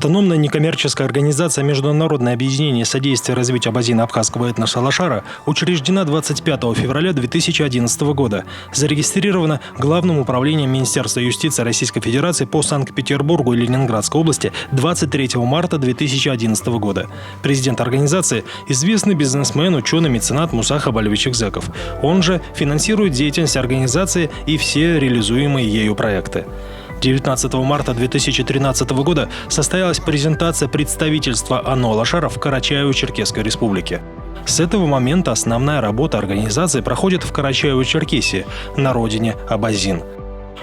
Автономная некоммерческая организация «Международное объединение содействия развитию абазино-абхазского этноса Алашара» учреждена 25 февраля 2011 года. Зарегистрирована Главным управлением Министерства юстиции Российской Федерации по Санкт-Петербургу и Ленинградской области 23 марта 2011 года. Президент организации – известный бизнесмен, ученый, меценат Муса Хабалевич Экзеков. Он же финансирует деятельность организации и все реализуемые ею проекты. 19 марта 2013 года состоялась презентация представительства АНО Алашара в Карачаево-Черкесской республике. С этого момента основная работа организации проходит в Карачаево-Черкесии, на родине абазин.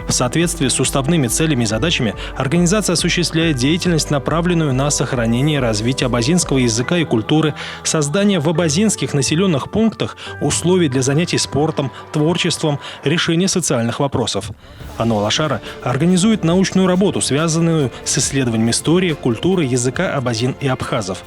В соответствии с уставными целями и задачами организация осуществляет деятельность, направленную на сохранение и развитие абазинского языка и культуры, создание в абазинских населенных пунктах условий для занятий спортом, творчеством, решения социальных вопросов. АНО Алашара организует научную работу, связанную с исследованием истории, культуры, языка абазин и абхазов.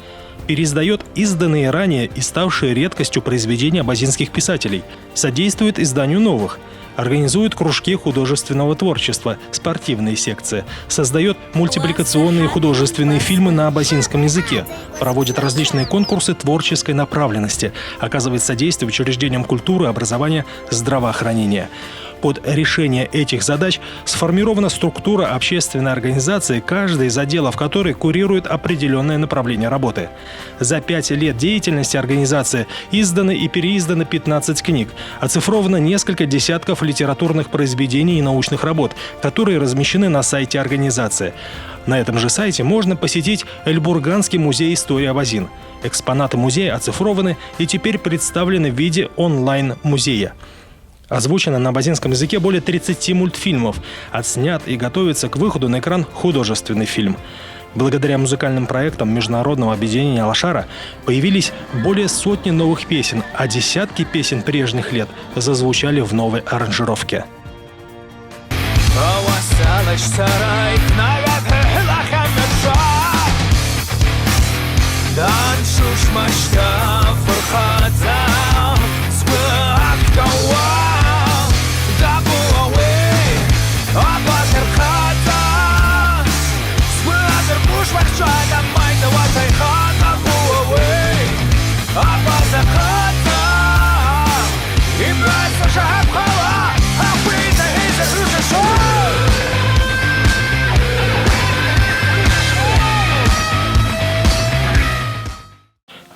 Переиздает изданные ранее и ставшие редкостью произведения абазинских писателей, содействует изданию новых, организует кружки художественного творчества, спортивные секции, создает мультипликационные художественные фильмы на абазинском языке, проводит различные конкурсы творческой направленности, оказывает содействие учреждениям культуры, образования, здравоохранения. Под решение этих задач сформирована структура общественной организации, каждый из отделов которой курирует определенное направление работы. За 5 лет деятельности организации изданы и переизданы 15 книг, оцифровано несколько десятков литературных произведений и научных работ, которые размещены на сайте организации. На этом же сайте можно посетить Эльбурганский музей истории абазин. Экспонаты музея оцифрованы и теперь представлены в виде онлайн-музея. Озвучено на абазинском языке более 30 мультфильмов, отснят и готовится к выходу на экран художественный фильм. Благодаря музыкальным проектам Международного объединения Алашара появились более сотни новых песен, а десятки песен прежних лет зазвучали в новой аранжировке.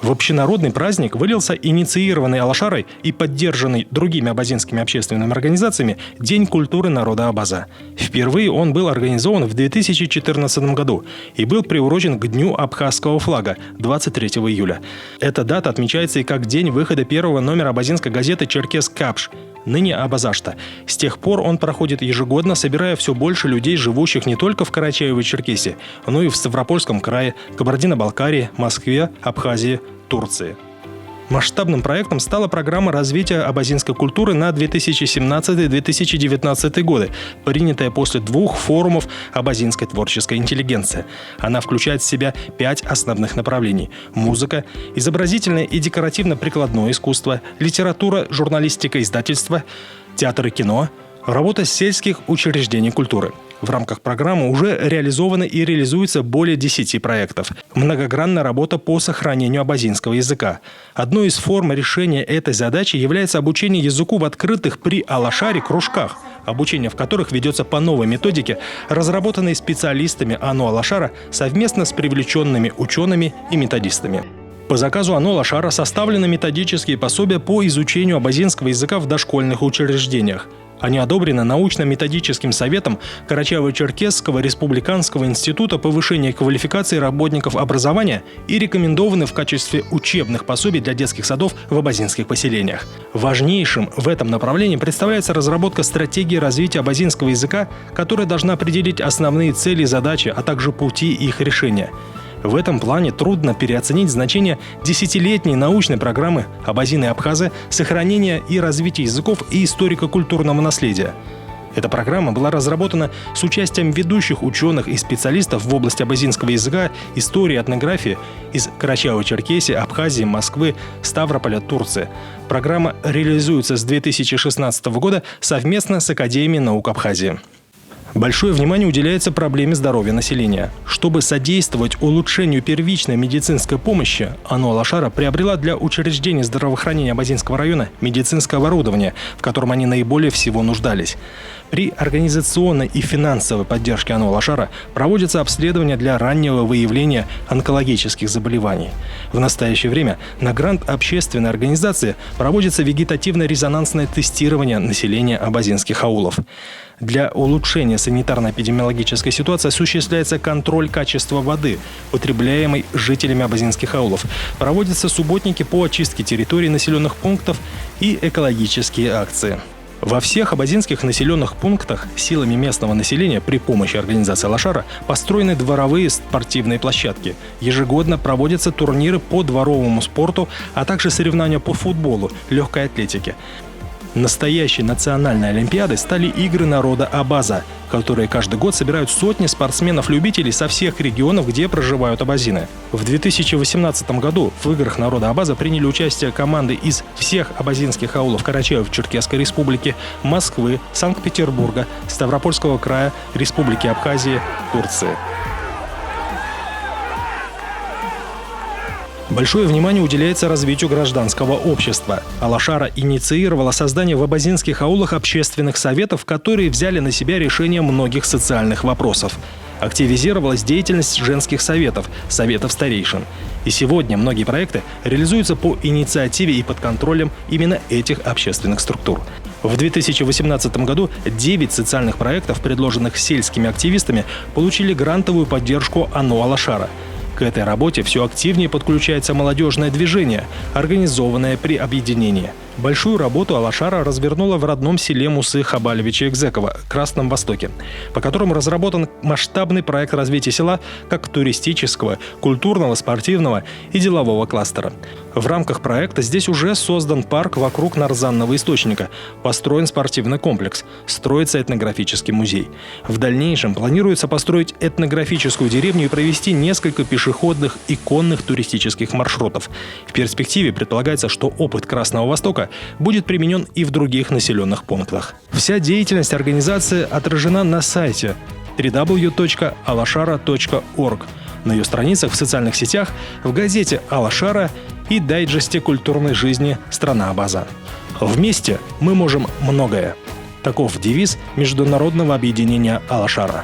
В общенародный праздник вылился инициированный Алашарой и поддержанный другими абазинскими общественными организациями День культуры народа Абаза. Впервые он был организован в 2014 году и был приурочен к Дню абхазского флага 23 июля. Эта дата отмечается и как день выхода первого номера абазинской газеты «Черкес-Капш», ныне Абазашта. С тех пор он проходит ежегодно, собирая все больше людей, живущих не только в Карачаево-Черкесии, но и в Ставропольском крае, Кабардино-Балкарии, Москве, Абхазии, Турции. Масштабным проектом стала программа развития абазинской культуры на 2017-2019 годы, принятая после 2 форумов абазинской творческой интеллигенции. Она включает в себя 5 основных направлений: музыка, изобразительное и декоративно-прикладное искусство, литература, журналистика, издательство, театр и кино, работа сельских учреждений культуры. В рамках программы уже реализовано и реализуется более 10 проектов. Многогранная работа по сохранению абазинского языка. Одной из форм решения этой задачи является обучение языку в открытых при Алашаре кружках, обучение в которых ведется по новой методике, разработанной специалистами АНО Алашара совместно с привлеченными учеными и методистами. По заказу АНО Алашара составлены методические пособия по изучению абазинского языка в дошкольных учреждениях. Они одобрены научно-методическим советом Карачаево-Черкесского республиканского института повышения квалификации работников образования и рекомендованы в качестве учебных пособий для детских садов в абазинских поселениях. Важнейшим в этом направлении представляется разработка стратегии развития абазинского языка, которая должна определить основные цели и задачи, а также пути их решения. В этом плане трудно переоценить значение 10-летней научной программы «Абазины и абхазы. Сохранение и развитие языков и историко-культурного наследия». Эта программа была разработана с участием ведущих ученых и специалистов в области абазинского языка, истории, этнографии из Карачаево-Черкесии, Абхазии, Москвы, Ставрополя, Турции. Программа реализуется с 2016 года совместно с Академией наук Абхазии. Большое внимание уделяется проблеме здоровья населения. Чтобы содействовать улучшению первичной медицинской помощи, АНО «Алашара» приобрела для учреждений здравоохранения Абазинского района медицинское оборудование, в котором они наиболее всего нуждались. При организационной и финансовой поддержке АНО «Алашара» проводятся обследования для раннего выявления онкологических заболеваний. В настоящее время на грант общественной организации проводится вегетативно-резонансное тестирование населения абазинских аулов. Для улучшения санитарно-эпидемиологической ситуации осуществляется контроль качества воды, потребляемой жителями абазинских аулов. Проводятся субботники по очистке территорий населенных пунктов и экологические акции. Во всех абазинских населенных пунктах силами местного населения при помощи организации «Алашара» построены дворовые спортивные площадки. Ежегодно проводятся турниры по дворовому спорту, а также соревнования по футболу, легкой атлетике. Настоящей национальной олимпиадой стали игры народа Абаза, которые каждый год собирают сотни спортсменов-любителей со всех регионов, где проживают абазины. В 2018 году в играх народа Абаза приняли участие команды из всех абазинских аулов Карачаево-Черкесской республики, Москвы, Санкт-Петербурга, Ставропольского края, Республики Абхазия, Турции. Большое внимание уделяется развитию гражданского общества. «Алашара» инициировала создание в абазинских аулах общественных советов, которые взяли на себя решение многих социальных вопросов. Активизировалась деятельность женских советов, советов старейшин. И сегодня многие проекты реализуются по инициативе и под контролем именно этих общественных структур. В 2018 году 9 социальных проектов, предложенных сельскими активистами, получили грантовую поддержку АНО «Алашара». К этой работе все активнее подключается молодежное движение, организованное при объединении. Большую работу «Алашара» развернула в родном селе Мусы Хабалевича Экзекова, Красном Востоке, по которому разработан масштабный проект развития села как туристического, культурного, спортивного и делового кластера. В рамках проекта здесь уже создан парк вокруг нарзанного источника, построен спортивный комплекс, строится этнографический музей. В дальнейшем планируется построить этнографическую деревню и провести несколько пешеходных и конных туристических маршрутов. В перспективе предполагается, что опыт Красного Востока будет применен и в других населенных пунктах. Вся деятельность организации отражена на сайте www.alashara.org, на ее страницах в социальных сетях, в газете «Алашара» и дайджесте культурной жизни «Страна Абаза». Вместе мы можем многое. Таков девиз международного объединения «Алашара».